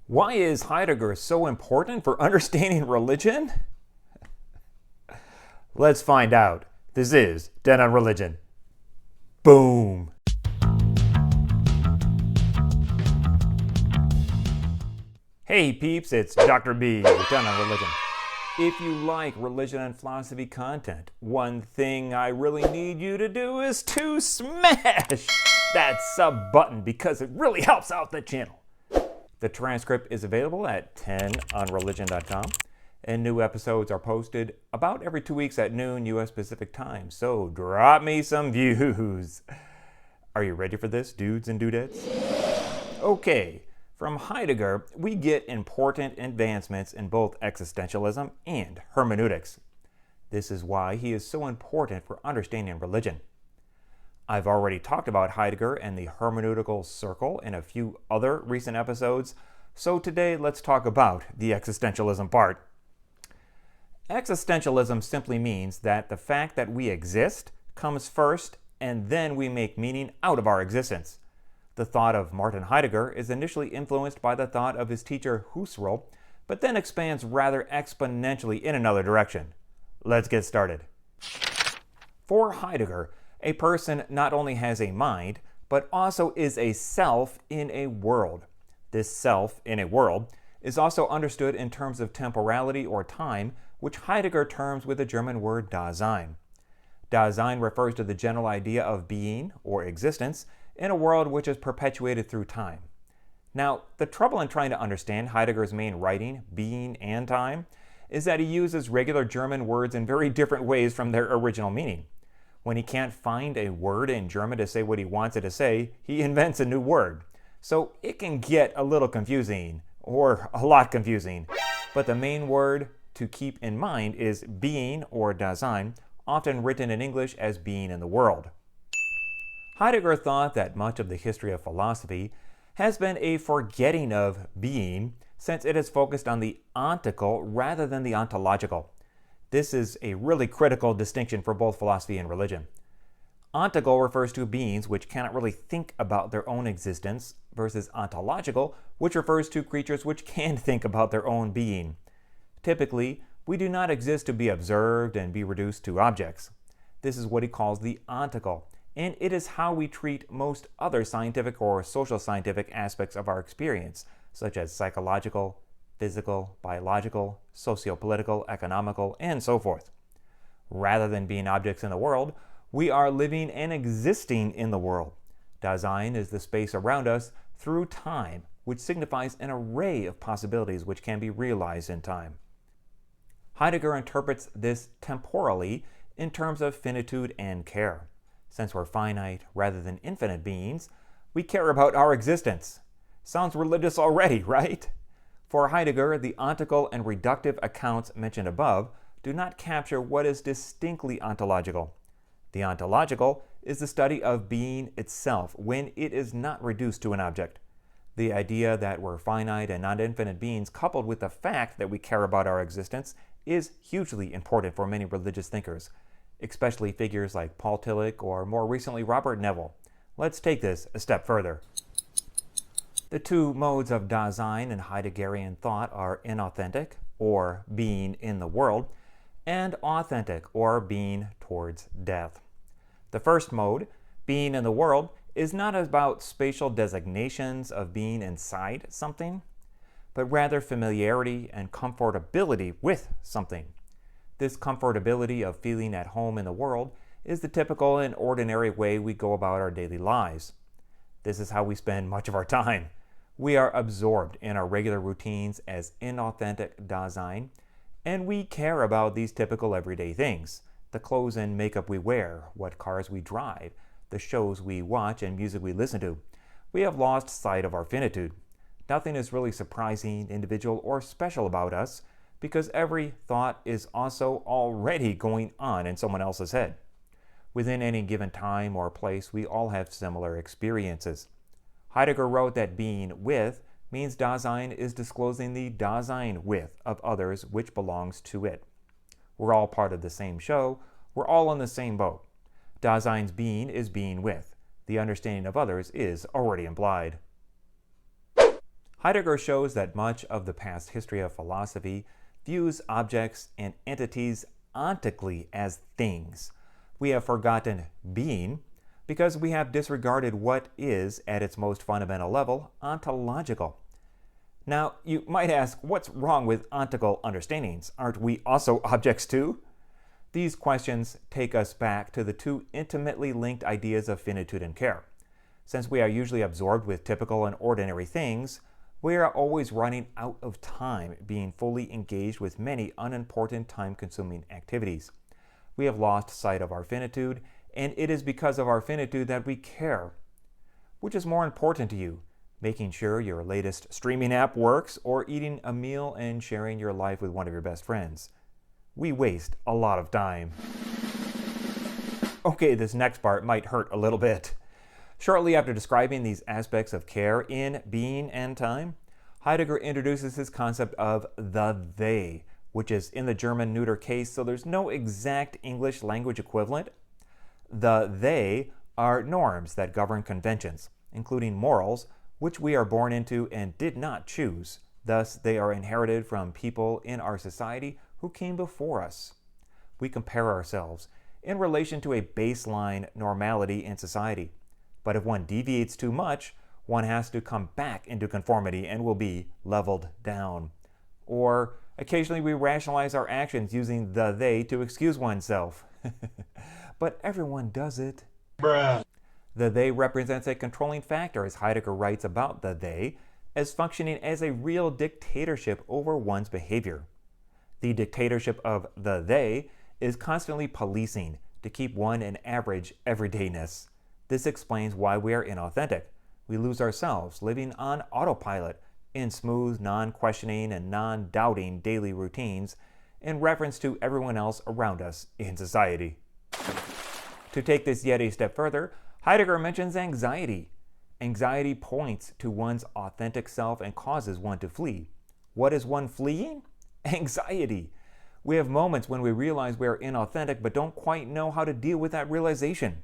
Why is Heidegger so important for understanding religion? Let's find out. This is Den on Religion. Boom! Hey peeps, it's Dr. B with Den on Religion. If you like religion and philosophy content, one thing I really need you to do is to smash that sub button because it really helps out the channel. The transcript is available at 10onreligion.com, and new episodes are posted about every 2 weeks at noon U.S. Pacific Time, so drop me some views. Are you ready for this, dudes and dudettes? Okay, from Heidegger, we get important advancements in both existentialism and hermeneutics. This is why he is so important for understanding religion. I've already talked about Heidegger and the hermeneutical circle in a few other recent episodes, so today let's talk about the existentialism part. Existentialism simply means that the fact that we exist comes first and then we make meaning out of our existence. The thought of Martin Heidegger is initially influenced by the thought of his teacher Husserl, but then expands rather exponentially in another direction. Let's get started. For Heidegger, a person not only has a mind, but also is a self in a world. This self in a world is also understood in terms of temporality or time, which Heidegger terms with the German word Dasein. Dasein refers to the general idea of being or existence in a world which is perpetuated through time. Now, the trouble in trying to understand Heidegger's main writing, Being and Time, is that he uses regular German words in very different ways from their original meaning. When he can't find a word in German to say what he wants it to say, he invents a new word. So it can get a little confusing, or a lot confusing. But the main word to keep in mind is being, or Dasein, often written in English as being in the world. Heidegger thought that much of the history of philosophy has been a forgetting of being, since it has focused on the ontical rather than the ontological. This is a really critical distinction for both philosophy and religion. Ontical refers to beings which cannot really think about their own existence, versus ontological, which refers to creatures which can think about their own being. Typically, we do not exist to be observed and be reduced to objects. This is what he calls the ontical, and it is how we treat most other scientific or social scientific aspects of our experience, such as psychological, physical, biological, socio-political, economical, and so forth. Rather than being objects in the world, we are living and existing in the world. Dasein is the space around us through time, which signifies an array of possibilities which can be realized in time. Heidegger interprets this temporally in terms of finitude and care. Since we're finite rather than infinite beings, we care about our existence. Sounds religious already, right? For Heidegger, the ontical and reductive accounts mentioned above do not capture what is distinctly ontological. The ontological is the study of being itself when it is not reduced to an object. The idea that we're finite and not infinite beings, coupled with the fact that we care about our existence, is hugely important for many religious thinkers, especially figures like Paul Tillich or more recently Robert Neville. Let's take this a step further. The two modes of Dasein in Heideggerian thought are inauthentic, or being in the world, and authentic, or being towards death. The first mode, being in the world, is not about spatial designations of being inside something, but rather familiarity and comfortability with something. This comfortability of feeling at home in the world is the typical and ordinary way we go about our daily lives. This is how we spend much of our time. We are absorbed in our regular routines as inauthentic Dasein, and we care about these typical everyday things: the clothes and makeup we wear, what cars we drive, the shows we watch and music we listen to. We have lost sight of our finitude. Nothing is really surprising, individual, or special about us, because every thought is also already going on in someone else's head. Within any given time or place, we all have similar experiences. Heidegger wrote that being with means Dasein is disclosing the Dasein with of others which belongs to it. We're all part of the same show. We're all in the same boat. Dasein's being is being with. The understanding of others is already implied. Heidegger shows that much of the past history of philosophy views objects and entities ontically as things. We have forgotten being because we have disregarded what is, at its most fundamental level, ontological. Now, you might ask, what's wrong with ontical understandings? Aren't we also objects too? These questions take us back to the two intimately linked ideas of finitude and care. Since we are usually absorbed with typical and ordinary things, we are always running out of time being fully engaged with many unimportant time-consuming activities. We have lost sight of our finitude, and it is because of our finitude that we care. Which is more important to you, making sure your latest streaming app works or eating a meal and sharing your life with one of your best friends? We waste a lot of time. Okay, this next part might hurt a little bit. Shortly after describing these aspects of care in being and time, Heidegger introduces his concept of the they, which is in the German neuter case, so there's no exact English language equivalent. The they are norms that govern conventions, including morals, which we are born into and did not choose. Thus, they are inherited from people in our society who came before us. We compare ourselves in relation to a baseline normality in society. But if one deviates too much, one has to come back into conformity and will be leveled down. Or occasionally we rationalize our actions using the they to excuse oneself. But everyone does it. Bruh. The they represents a controlling factor, as Heidegger writes about the they, as functioning as a real dictatorship over one's behavior. The dictatorship of the they is constantly policing to keep one in average everydayness. This explains why we are inauthentic. We lose ourselves living on autopilot in smooth, non-questioning and non-doubting daily routines in reference to everyone else around us in society. To take this yet a step further, Heidegger mentions anxiety. Anxiety points to one's authentic self and causes one to flee. What is one fleeing? Anxiety. We have moments when we realize we are inauthentic but don't quite know how to deal with that realization.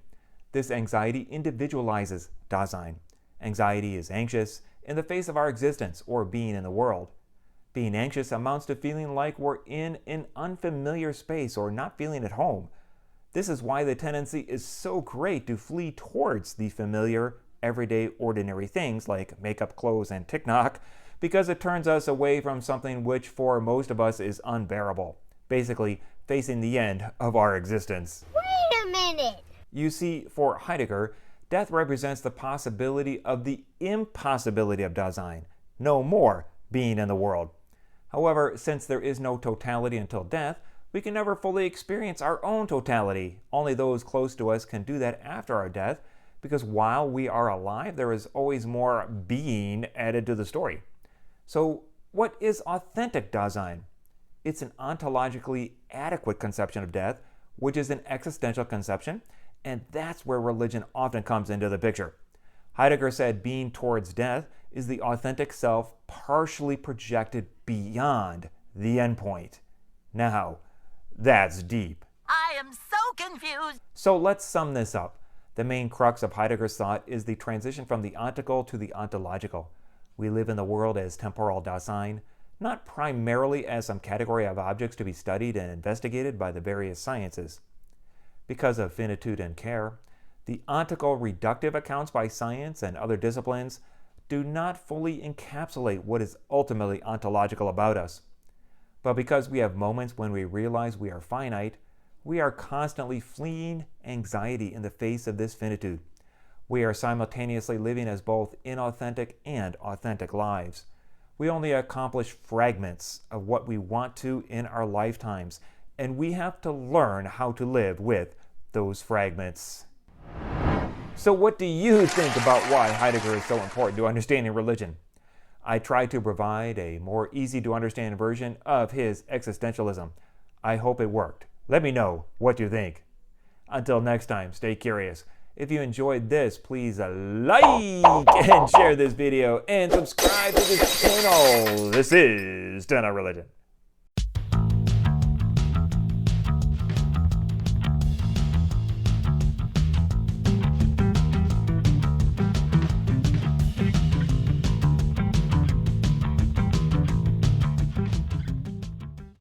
This anxiety individualizes Dasein. Anxiety is anxious in the face of our existence or being in the world. Being anxious amounts to feeling like we're in an unfamiliar space or not feeling at home. This is why the tendency is so great to flee towards the familiar, everyday, ordinary things like makeup, clothes, and TikTok, because it turns us away from something which for most of us is unbearable, basically facing the end of our existence. Wait a minute! You see, for Heidegger, death represents the possibility of the impossibility of Dasein, no more being in the world. However, since there is no totality until death, we can never fully experience our own totality. Only those close to us can do that after our death, because while we are alive, there is always more being added to the story. So, what is authentic Dasein? It's an ontologically adequate conception of death, which is an existential conception, and that's where religion often comes into the picture. Heidegger said being towards death is the authentic self partially projected beyond the endpoint. Now, that's deep. I am so confused. So let's sum this up. The main crux of Heidegger's thought is the transition from the ontical to the ontological. We live in the world as temporal Dasein, not primarily as some category of objects to be studied and investigated by the various sciences. Because of finitude and care, the ontical reductive accounts by science and other disciplines do not fully encapsulate what is ultimately ontological about us. But because we have moments when we realize we are finite, we are constantly fleeing anxiety in the face of this finitude. We are simultaneously living as both inauthentic and authentic lives. We only accomplish fragments of what we want to in our lifetimes, and we have to learn how to live with those fragments. So what do you think about why Heidegger is so important to understanding religion? I tried to provide a more easy to understand version of his existentialism. I hope it worked. Let me know what you think. Until next time, stay curious. If you enjoyed this, please like and share this video and subscribe to this channel. This is Turn On Religion.